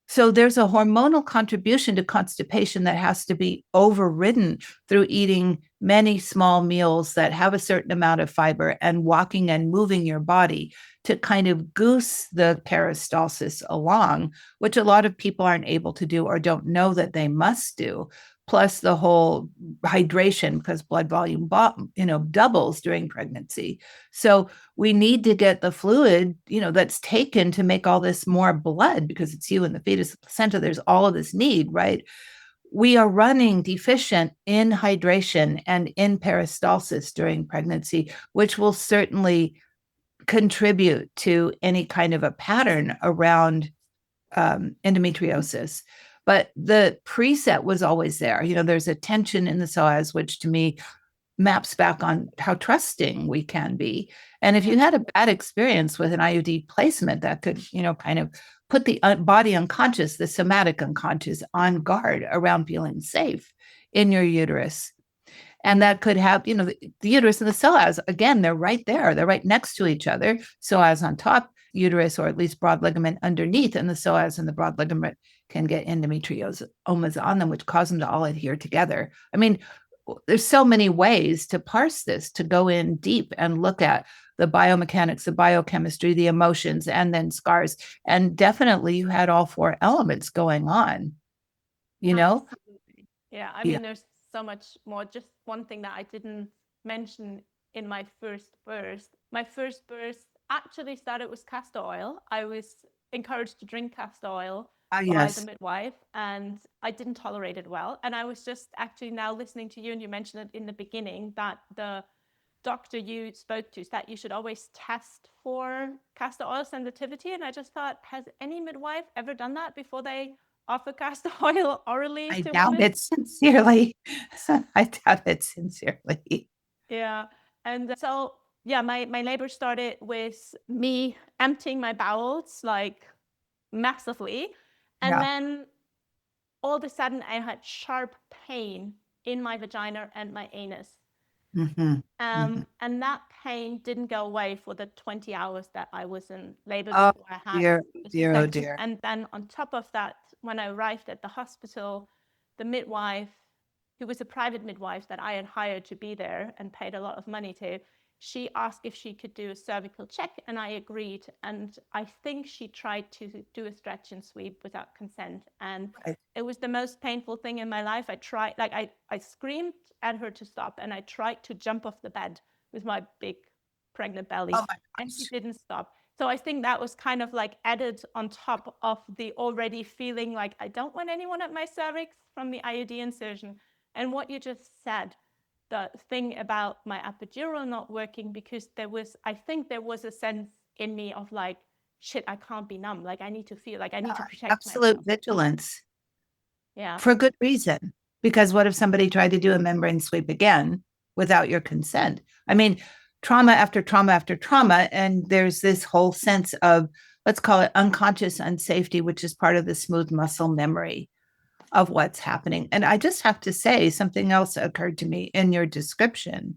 So there's a hormonal contribution to constipation that has to be overridden through eating many small meals that have a certain amount of fiber and walking and moving your body to kind of goose the peristalsis along, which a lot of people aren't able to do or don't know that they must do. Plus the whole hydration, because blood volume, doubles during pregnancy. So we need to get the fluid, that's taken to make all this more blood, because it's you and the fetus, the placenta, there's all of this need, right? We are running deficient in hydration and in peristalsis during pregnancy, which will certainly contribute to any kind of a pattern around endometriosis. But the preset was always there. There's a tension in the psoas, which to me maps back on how trusting we can be. And if you had a bad experience with an IUD placement, that could, kind of put the body unconscious, the somatic unconscious, on guard around feeling safe in your uterus. And that could have, the uterus and the psoas, again, they're right there. They're right next to each other. Psoas on top, uterus, or at least broad ligament underneath, and the psoas and the broad ligament can get endometriomas on them, which cause them to all adhere together. I mean, there's so many ways to parse this, to go in deep and look at the biomechanics, the biochemistry, the emotions, and then scars. And definitely you had all four elements going on, Absolutely. Yeah, I mean, there's so much more. Just one thing that I didn't mention in my first birth. My first birth actually started with castor oil. I was encouraged to drink castor oil by the midwife, and I didn't tolerate it well. And I was just actually now listening to you, and you mentioned it in the beginning, that the doctor you spoke to said you should always test for castor oil sensitivity. And I just thought, has any midwife ever done that before they offer castor oil orally to women? I doubt it sincerely. Yeah. And so, yeah, my labor started with me emptying my bowels like massively. And then all of a sudden I had sharp pain in my vagina and my anus. And that pain didn't go away for the 20 hours that I was in labor before I had dear. And then on top of that, when I arrived at the hospital, the midwife, who was a private midwife that I had hired to be there and paid a lot of money to, she asked if she could do a cervical check, and I agreed. And I think she tried to do a stretch and sweep without consent. And it was the most painful thing in my life. I screamed at her to stop, and I tried to jump off the bed with my big pregnant belly, and she didn't stop. So I think that was kind of like added on top of the already feeling like I don't want anyone at my cervix from the IUD insertion. And what you just said, the thing about my epidural not working, because I think there was a sense in me of like, shit, I can't be numb. Like I need to feel like I need to protect Absolute myself. vigilance. Yeah. For good reason. Because what if somebody tried to do a membrane sweep again without your consent? I mean, trauma after trauma after trauma. And there's this whole sense of, let's call it unconscious unsafety, which is part of the smooth muscle memory of what's happening. And I just have to say, something else occurred to me in your description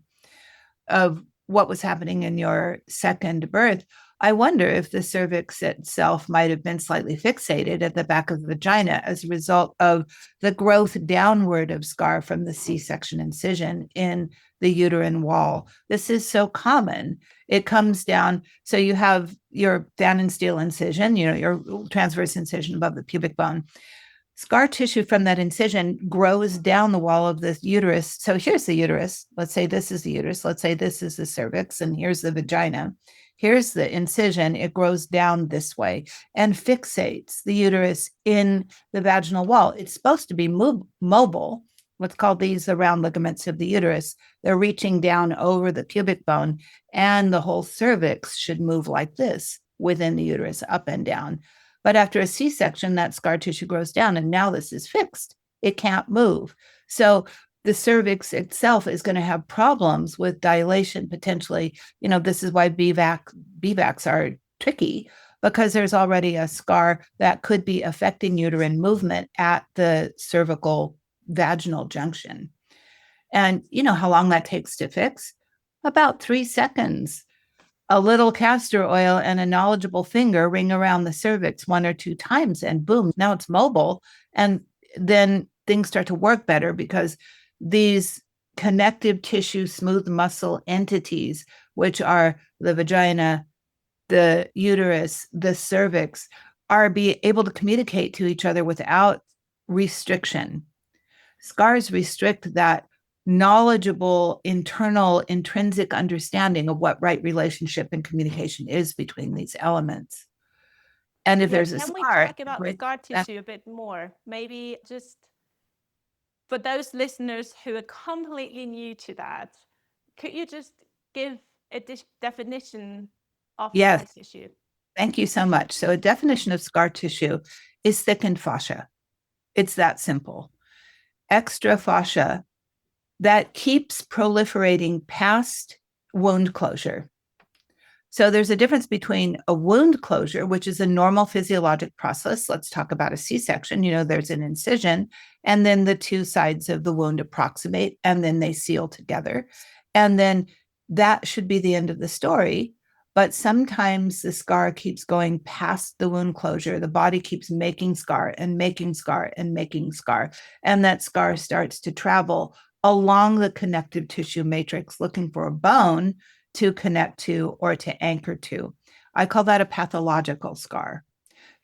of what was happening in your second birth. I wonder if the cervix itself might have been slightly fixated at the back of the vagina as a result of the growth downward of scar from the C-section incision in the uterine wall. This is so common. It comes down. So you have your fan and steel incision, your transverse incision above the pubic bone. Scar tissue from that incision grows down the wall of the uterus. So here's the uterus. Let's say this is the uterus. Let's say this is the cervix, and here's the vagina. Here's the incision. It grows down this way and fixates the uterus in the vaginal wall. It's supposed to be mobile. What's called these the round ligaments of the uterus. They're reaching down over the pubic bone, and the whole cervix should move like this within the uterus, up and down. But after a C-section, that scar tissue grows down, and now this is fixed. It can't move. So the cervix itself is going to have problems with dilation potentially. This is why BVACs are tricky, because there's already a scar that could be affecting uterine movement at the cervical vaginal junction. And you know how long that takes to fix? About 3 seconds. A little castor oil and a knowledgeable finger ring around the cervix 1 or 2 times, and boom, now it's mobile. And then things start to work better because these connective tissue, smooth muscle entities, which are the vagina, the uterus, the cervix, are able to communicate to each other without restriction. Scars restrict that knowledgeable, internal, intrinsic understanding of what right relationship and communication is between these elements. And if there's a Can we scar, talk about scar tissue a bit more? Maybe just for those listeners who are completely new to that, could you just give a definition of scar tissue? Thank you so much. So a definition of scar tissue is thickened fascia. It's that simple. Extra fascia that keeps proliferating past wound closure. So there's a difference between a wound closure, which is a normal physiologic process. Let's talk about a C-section. There's an incision, and then the 2 sides of the wound approximate, and then they seal together. And then that should be the end of the story. But sometimes the scar keeps going past the wound closure. The body keeps making scar and making scar and making scar. And that scar starts to travel along the connective tissue matrix, looking for a bone to connect to or to anchor to. I call that a pathological scar.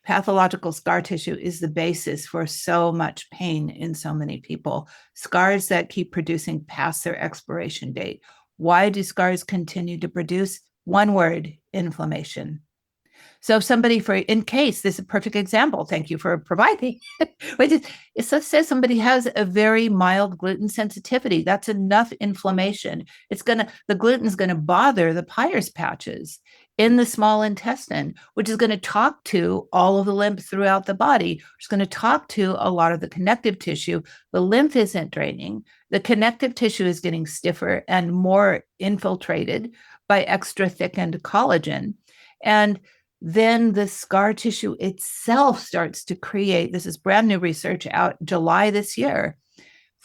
Pathological scar tissue is the basis for so much pain in so many people. Scars that keep producing past their expiration date. Why do scars continue to produce? One word: inflammation. So if somebody, in case, this is a perfect example, thank you for providing, let's say somebody has a very mild gluten sensitivity, that's enough inflammation. The gluten is going to bother the Peyer's patches in the small intestine, which is going to talk to all of the lymph throughout the body. It's going to talk to a lot of the connective tissue. The lymph isn't draining. The connective tissue is getting stiffer and more infiltrated by extra thickened collagen. And then the scar tissue itself starts to create, this is brand new research out July this year,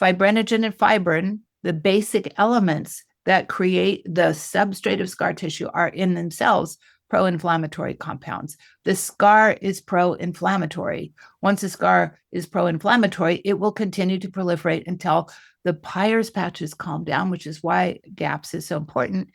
fibrinogen and fibrin, the basic elements that create the substrate of scar tissue, are in themselves pro-inflammatory compounds. The scar is pro-inflammatory. Once a scar is pro-inflammatory, it will continue to proliferate until the Peyer's patches calm down, which is why GAPS is so important.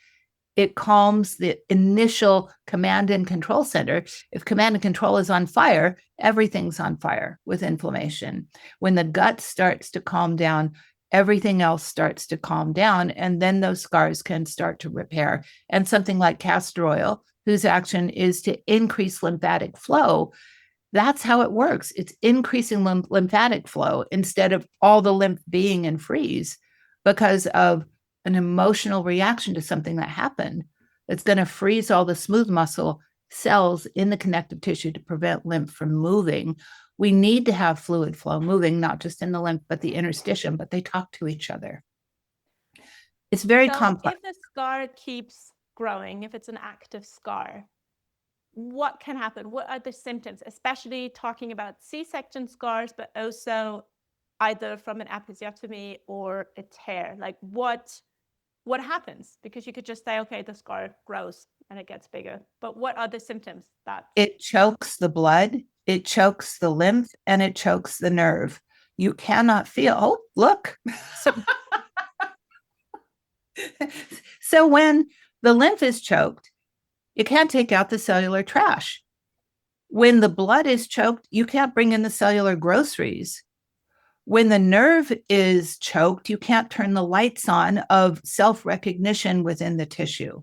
It calms the initial command and control center. If command and control is on fire, everything's on fire with inflammation. When the gut starts to calm down, everything else starts to calm down, and then those scars can start to repair. And something like castor oil whose action is to increase lymphatic flow. That's how it works. It's increasing lymphatic flow instead of all the lymph being in freeze because of an emotional reaction to something that happened. It's going to freeze all the smooth muscle cells in the connective tissue to prevent lymph from moving. We need to have fluid flow moving, not just in the lymph, but the interstitium, but they talk to each other. It's very complex. If the scar keeps growing, if it's an active scar, what can happen? What are the symptoms, especially talking about C-section scars, but also either from an episiotomy or a tear? Like what happens? Because you could just say, okay, the scar grows and it gets bigger, but what are the symptoms that it chokes the blood, it chokes the lymph, and it chokes the nerve? You cannot feel, oh, look. So when the lymph is choked, you can't take out the cellular trash. When the blood is choked, you can't bring in the cellular groceries. When the nerve is choked, you can't turn the lights on of self-recognition within the tissue.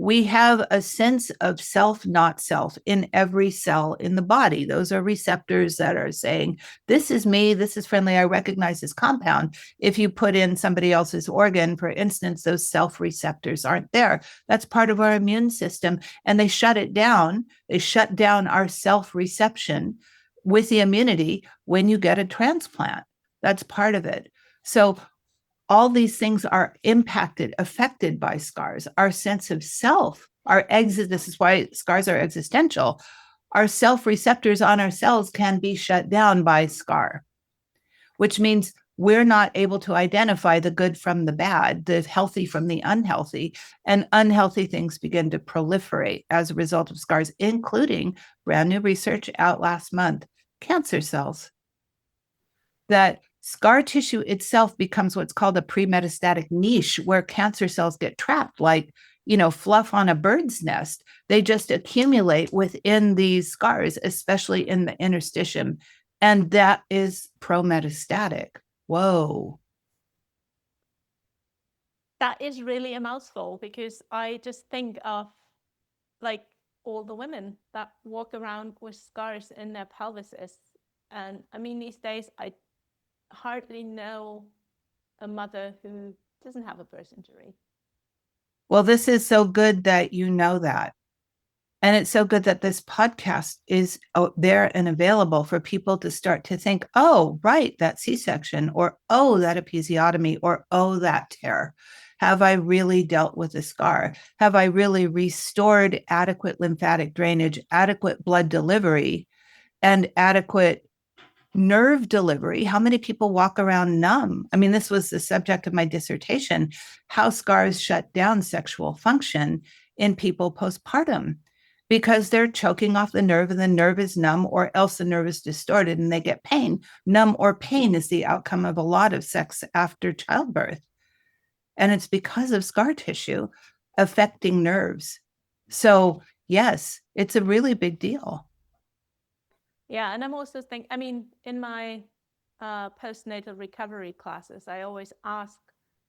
We have a sense of self, not self, in every cell in the body. Those are receptors that are saying, this is me, this is friendly, I recognize this compound. If you put in somebody else's organ, for instance, those self receptors aren't there. That's part of our immune system, and they shut it down. They shut down our self reception with the immunity when you get a transplant. That's part of it. So all these things are impacted, affected by scars. Our sense of self, this is why scars are existential. Our self receptors on our cells can be shut down by scar, which means we're not able to identify the good from the bad, the healthy from the unhealthy, and unhealthy things begin to proliferate as a result of scars, including brand new research out last month, cancer cells. That scar tissue itself becomes what's called a pre-metastatic niche, where cancer cells get trapped like, fluff on a bird's nest. They just accumulate within these scars, especially in the interstitium. And that is pro-metastatic. Whoa. That is really a mouthful, because I just think of like all the women that walk around with scars in their pelvises. And I mean, these days, I hardly know a mother who doesn't have a birth injury. Well, this is so good that you know that. And it's so good that this podcast is there and available for people to start to think, oh, right, that C-section, or oh, that episiotomy, or oh, that tear. Have I really dealt with a scar? Have I really restored adequate lymphatic drainage, adequate blood delivery, and adequate nerve delivery? How many people walk around numb? I mean, this was the subject of my dissertation, how scars shut down sexual function in people postpartum, because they're choking off the nerve and the nerve is numb, or else the nerve is distorted and they get pain. Numb or pain is the outcome of a lot of sex after childbirth. And it's because of scar tissue affecting nerves. So yes, it's a really big deal. Yeah, and I'm also thinking, I mean, in my postnatal recovery classes, I always ask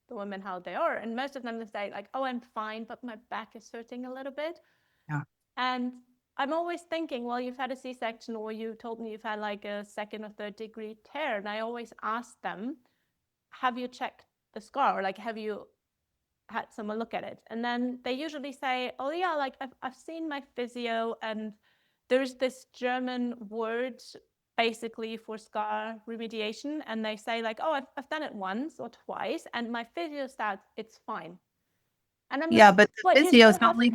the women how they are. And most of them, they say like, oh, I'm fine, but my back is hurting a little bit. Yeah. And I'm always thinking, well, you've had a C-section, or you told me you've had like a 2nd or 3rd degree tear. And I always ask them, have you checked the scar? Or like, have you had someone look at it? And then they usually say, oh yeah, like I've seen my physio, and there's this German word basically for scar remediation. And they say like, oh, I've done it once or twice, and my physio said it's fine. And I'm yeah, like, but the physio is only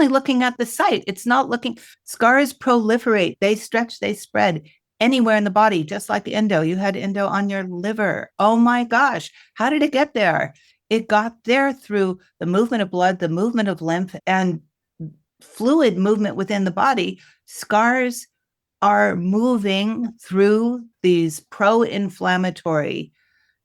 looking at the site. It's not looking. Scars proliferate, they stretch, they spread anywhere in the body, just like endo. You had endo on your liver. Oh my gosh, how did it get there? It got there through the movement of blood, the movement of lymph, and fluid movement within the body. Scars are moving through these pro-inflammatory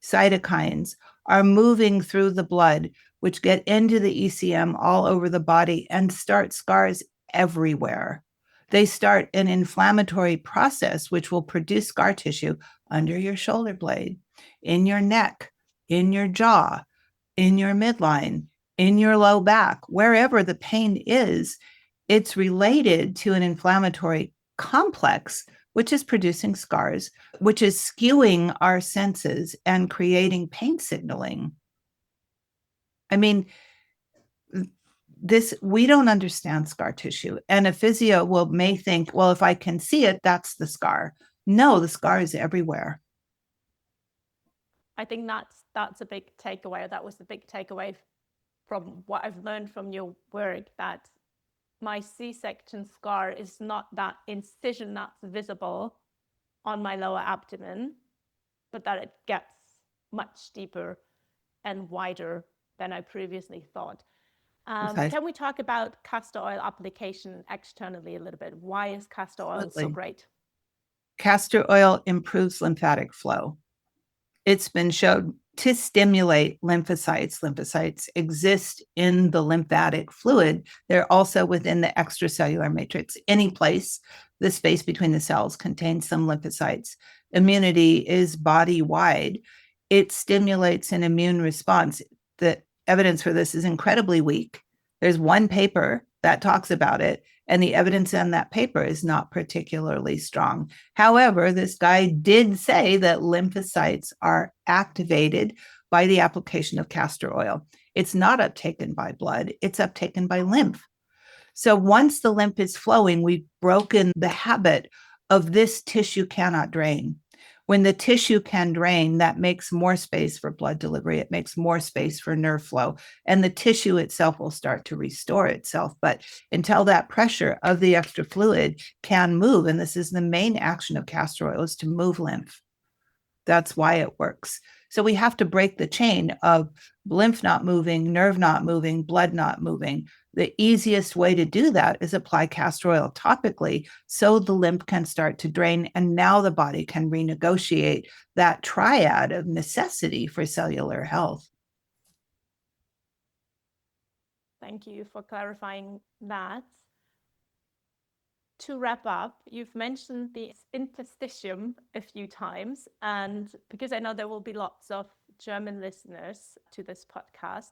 cytokines, are moving through the blood, which get into the ECM all over the body and start scars everywhere. They start an inflammatory process, which will produce scar tissue under your shoulder blade, in your neck, in your jaw, in your midline, in your low back, wherever the pain is, it's related to an inflammatory complex, which is producing scars, which is skewing our senses and creating pain signaling. I mean, we don't understand scar tissue. And a physio may think, well, if I can see it, that's the scar. No, the scar is everywhere. I think that's a big takeaway. That was the big takeaway from what I've learned from your work, that my C-section scar is not that incision that's visible on my lower abdomen, but that it gets much deeper and wider than I previously thought. Can we talk about castor oil application externally a little bit? Why is castor oil so great? Castor oil improves lymphatic flow. It's been shown to stimulate lymphocytes. Lymphocytes exist in the lymphatic fluid. They're also within the extracellular matrix. Any place the space between the cells contains some lymphocytes. Immunity is body-wide. It stimulates an immune response. The evidence for this is incredibly weak. There's one paper that talks about it, and the evidence in that paper is not particularly strong. However, this guy did say that lymphocytes are activated by the application of castor oil. It's not uptaken by blood, it's uptaken by lymph. So once the lymph is flowing, we've broken the habit of this tissue cannot drain. When the tissue can drain, that makes more space for blood delivery. It makes more space for nerve flow, and the tissue itself will start to restore itself. But until that pressure of the extra fluid can move, and this is the main action of castor oil, is to move lymph. That's why it works. So we have to break the chain of lymph not moving, nerve not moving, blood not moving. The easiest way to do that is apply castor oil topically so the lymph can start to drain, and now the body can renegotiate that triad of necessity for cellular health. Thank you for clarifying that. To wrap up, you've mentioned the interstitium a few times, and because I know there will be lots of German listeners to this podcast,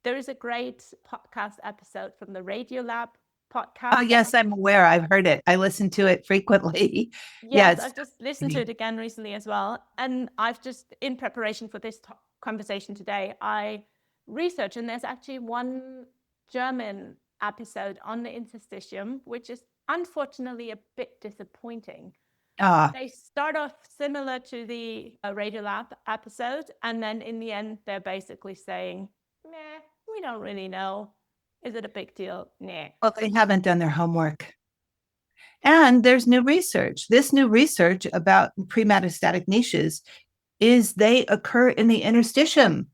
there is a great podcast episode from the Radiolab podcast. Oh, yes, I'm aware. I've heard it. I listen to it frequently. Yes, I've just listened to it again recently as well. And I've just, in preparation for this conversation today, I researched, and there's actually one German episode on the interstitium, which is unfortunately a bit disappointing. They start off similar to the Radiolab episode, and then in the end, they're basically saying, meh, we don't really know. Is it a big deal? Nah. Well, they haven't done their homework. And there's new research. This new research about premetastatic niches is they occur in the interstitium.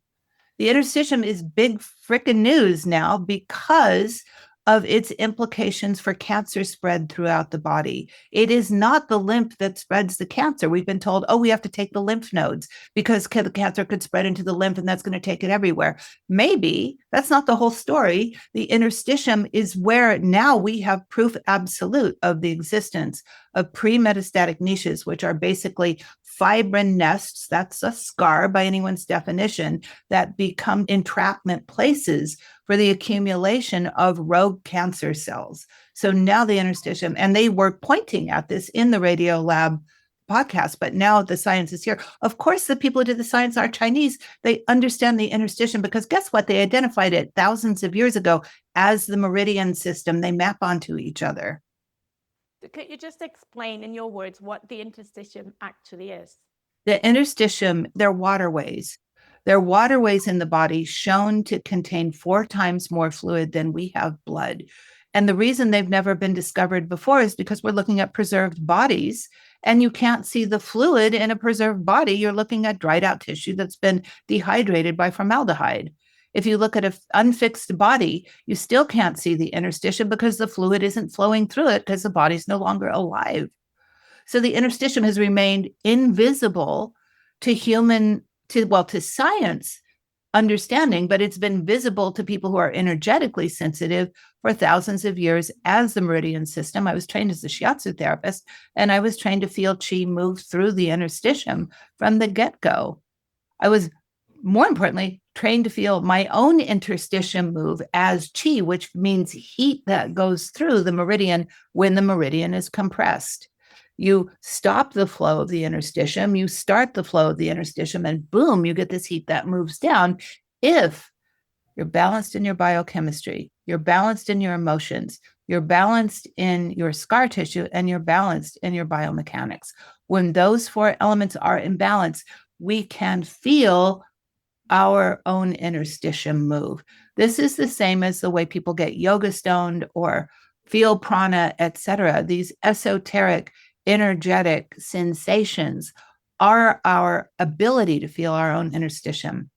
The interstitium is big frickin' news now because of its implications for cancer spread throughout the body. It is not the lymph that spreads the cancer. We've been told, we have to take the lymph nodes because the cancer could spread into the lymph and that's going to take it everywhere. Maybe that's not the whole story. The interstitium is where now we have proof absolute of the existence of premetastatic niches, which are basically fibrin nests, that's a scar by anyone's definition, that become entrapment places for the accumulation of rogue cancer cells. So now the interstitium, and they were pointing at this in the Radiolab podcast, but now the science is here. Of course, the people who did the science are Chinese. They understand the interstitium because guess what? They identified it thousands of years ago as the meridian system. They map onto each other. Could you just explain in your words what the interstitium actually is? The interstitium, they're waterways. They're waterways in the body shown to contain 4 times more fluid than we have blood. And the reason they've never been discovered before is because we're looking at preserved bodies, and you can't see the fluid in a preserved body. You're looking at dried out tissue that's been dehydrated by formaldehyde. If you look at an unfixed body, you still can't see the interstitium because the fluid isn't flowing through it because the body's no longer alive. So the interstitium has remained invisible to science understanding, but it's been visible to people who are energetically sensitive for thousands of years as the meridian system. I was trained as a shiatsu therapist, and I was trained to feel chi move through the interstitium from the get-go. I was, more importantly, trained to feel my own interstitium move as chi, which means heat that goes through the meridian when the meridian is compressed. You stop the flow of the interstitium, you start the flow of the interstitium, and boom, you get this heat that moves down. If you're balanced in your biochemistry, you're balanced in your emotions, you're balanced in your scar tissue, and you're balanced in your biomechanics. When those four elements are in balance, we can feel our own interstitium move. This is the same as the way people get yoga stoned or feel prana, etc. These esoteric, energetic sensations are our ability to feel our own interstitium.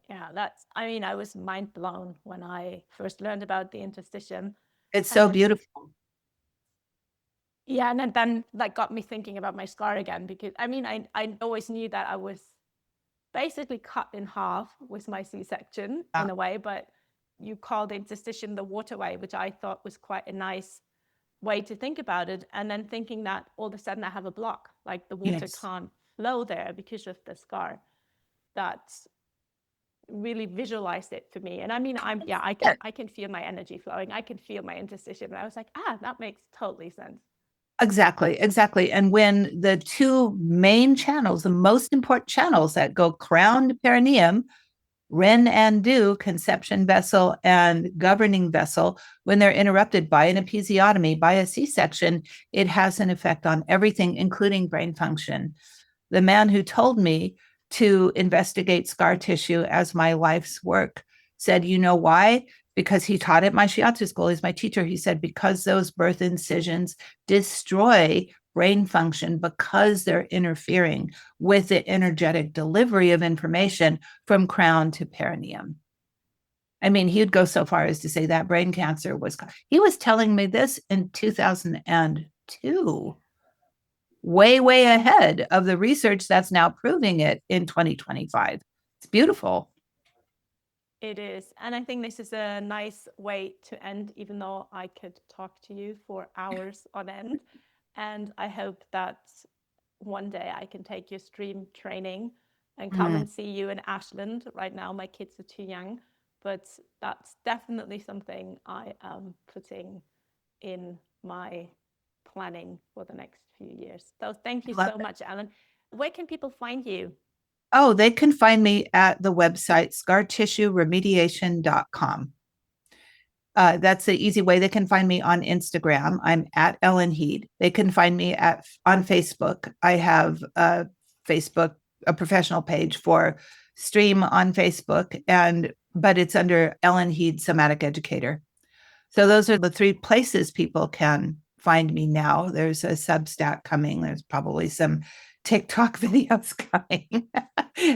Yeah, I was mind blown when I first learned about the interstitium. It's so beautiful. Yeah, and then that got me thinking about my scar again, because I always knew that I was basically cut in half with my C-section in a way, but you call the interstitium the waterway, which I thought was quite a nice way to think about it. And then thinking that all of a sudden I have a block, like the water can't flow there because of the scar. That's really visualized it for me. And I can feel my energy flowing. I can feel my interstitium. And I was like, that makes totally sense. Exactly. And when the two main channels, the most important channels that go crown to perineum, Ren and Du, conception vessel and governing vessel, when they're interrupted by an episiotomy, by a C-section, it has an effect on everything, including brain function. The man who told me to investigate scar tissue as my life's work said, you know why? Because he taught at my shiatsu school. He's my teacher. He said, because those birth incisions destroy brain function because they're interfering with the energetic delivery of information from crown to perineum. I mean, he'd go so far as to say that brain cancer he was telling me this in 2002, way ahead of the research that's now proving it in 2025. It's beautiful. It is. And I think this is a nice way to end, even though I could talk to you for hours on end. And I hope that one day I can take your stream training and come and see you in Ashland. Right now, my kids are too young, but that's definitely something I am putting in my planning for the next few years. So thank you so much, Ellen. Where can people find you? Oh, they can find me at the website scartissueremediation.com. That's the easy way. They can find me on Instagram. I'm at Ellen Heed. They can find me on Facebook. I have a professional page for stream on Facebook, but it's under Ellen Heed Somatic Educator. So those are the three places people can find me now. There's a Substack coming. There's probably some TikTok videos coming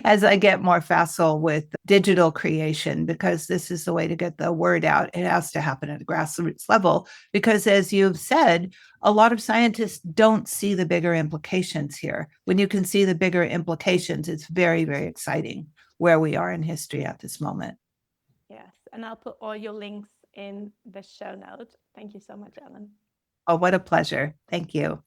as I get more facile with digital creation, because this is the way to get the word out. It has to happen at a grassroots level, because as you've said, a lot of scientists don't see the bigger implications here. When you can see the bigger implications, it's very, very exciting where we are in history at this moment. Yes, and I'll put all your links in the show notes. Thank you so much, Ellen. Oh, what a pleasure. Thank you.